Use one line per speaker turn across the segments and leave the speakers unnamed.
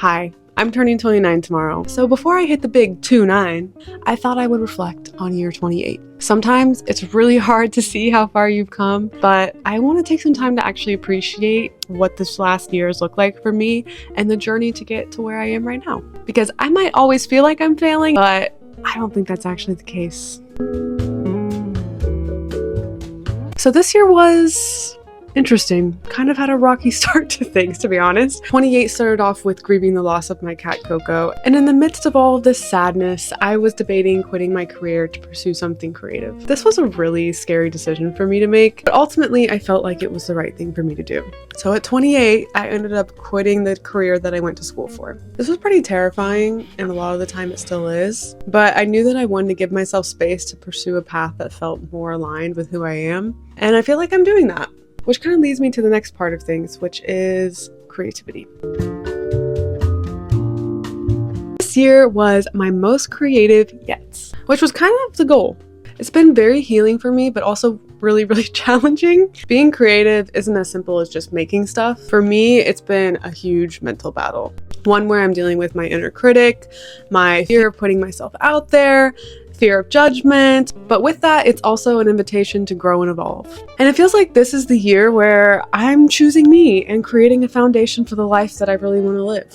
Hi, I'm turning 29 tomorrow, so before I hit the big 29, I thought I would reflect on year 28. Sometimes it's really hard to see how far you've come, but I want to take some time to actually appreciate what this last year has looked like for me and the journey to get to where I am right now. Because I might always feel like I'm failing, but I don't think that's actually the case. So this year was interesting. Kind of had a rocky start to things, to be honest. 28 started off with grieving the loss of my cat Coco, and in the midst of all of this sadness, I was debating quitting my career to pursue something creative. This was a really scary decision for me to make, but ultimately I felt like it was the right thing for me to do. So at 28, I ended up quitting the career that I went to school for. This was pretty terrifying, and a lot of the time it still is, but I knew that I wanted to give myself space to pursue a path that felt more aligned with who I am, and I feel like I'm doing that. Which kind of leads me to the next part of things, which is creativity. This year was my most creative yet, which was kind of the goal. It's been very healing for me, but also really, really challenging. Being creative isn't as simple as just making stuff. For me, it's been a huge mental battle. One where I'm dealing with my inner critic, my fear of putting myself out there, fear of judgment, but with that, it's also an invitation to grow and evolve. And it feels like this is the year where I'm choosing me and creating a foundation for the life that I really want to live.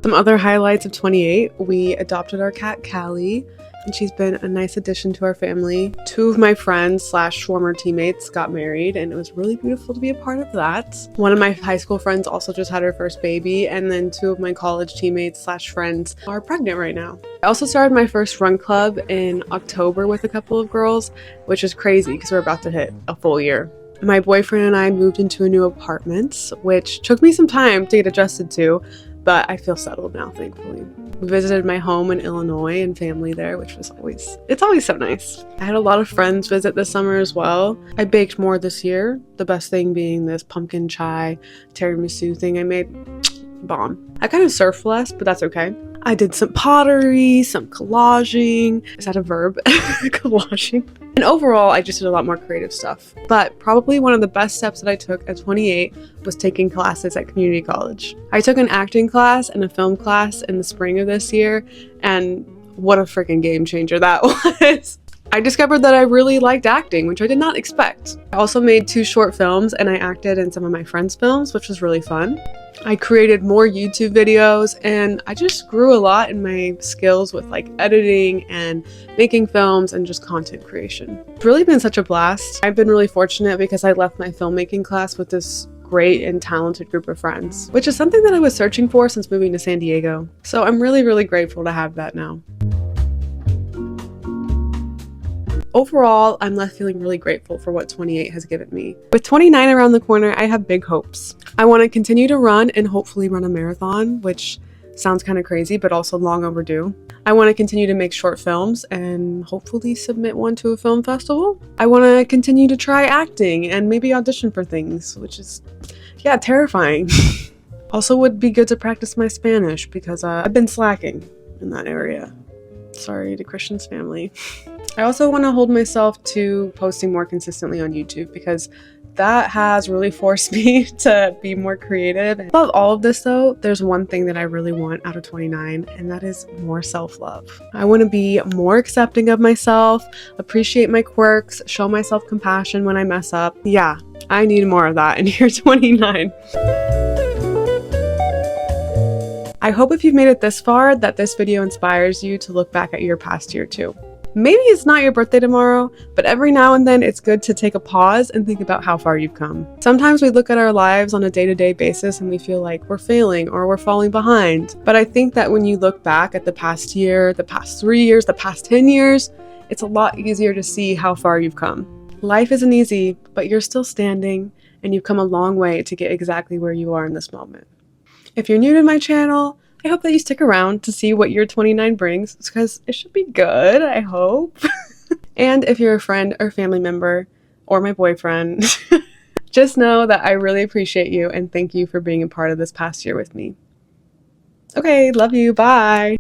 Some other highlights of 28, we adopted our cat Callie, and she's been a nice addition to our family. Two of my friends / former teammates got married, and it was really beautiful to be a part of that. One of my high school friends also just had her first baby, and then two of my college teammates / friends are pregnant right now. I also started my first run club in October with a couple of girls, which is crazy because we're about to hit a full year. My boyfriend and I moved into a new apartment, which took me some time to get adjusted to, but I feel settled now, thankfully. We visited my home in Illinois and family there, which was it's always so nice. I had a lot of friends visit this summer as well. I baked more this year, the best thing being this pumpkin chai tiramisu thing I made. Bomb. I kind of surf less, but that's okay. I did some pottery, some collaging. Is that a verb? Collaging. And overall, I just did a lot more creative stuff. But probably one of the best steps that I took at 28 was taking classes at community college. I took an acting class and a film class in the spring of this year, and what a freaking game changer that was. I discovered that I really liked acting, which I did not expect. I also made 2 short films, and I acted in some of my friends' films, which was really fun. I created more YouTube videos, and I just grew a lot in my skills with like editing and making films and just content creation. It's really been such a blast. I've been really fortunate because I left my filmmaking class with this great and talented group of friends, which is something that I was searching for since moving to San Diego. So I'm really, really grateful to have that now. Overall, I'm left feeling really grateful for what 28 has given me. With 29 around the corner, I have big hopes. I want to continue to run and hopefully run a marathon, which sounds kind of crazy, but also long overdue. I want to continue to make short films and hopefully submit one to a film festival. I want to continue to try acting and maybe audition for things, which is, yeah, terrifying. Also would be good to practice my Spanish because I've been slacking in that area. Sorry to Christian's family. I also want to hold myself to posting more consistently on YouTube because that has really forced me to be more creative. Above all of this though, there's one thing that I really want out of 29, and that is more self-love. I want to be more accepting of myself, appreciate my quirks, show myself compassion when I mess up. Yeah, I need more of that in year 29. I hope if you've made it this far that this video inspires you to look back at your past year too. Maybe it's not your birthday tomorrow, but every now and then it's good to take a pause and think about how far you've come. Sometimes we look at our lives on a day-to-day basis and we feel like we're failing or we're falling behind. But I think that when you look back at the past year, the past 3 years, the past 10 years, it's a lot easier to see how far you've come. Life isn't easy, but you're still standing and you've come a long way to get exactly where you are in this moment. If you're new to my channel, I hope that you stick around to see what year 29 brings, because it should be good, I hope. And if you're a friend or family member or my boyfriend, just know that I really appreciate you and thank you for being a part of this past year with me. Okay, love you, bye.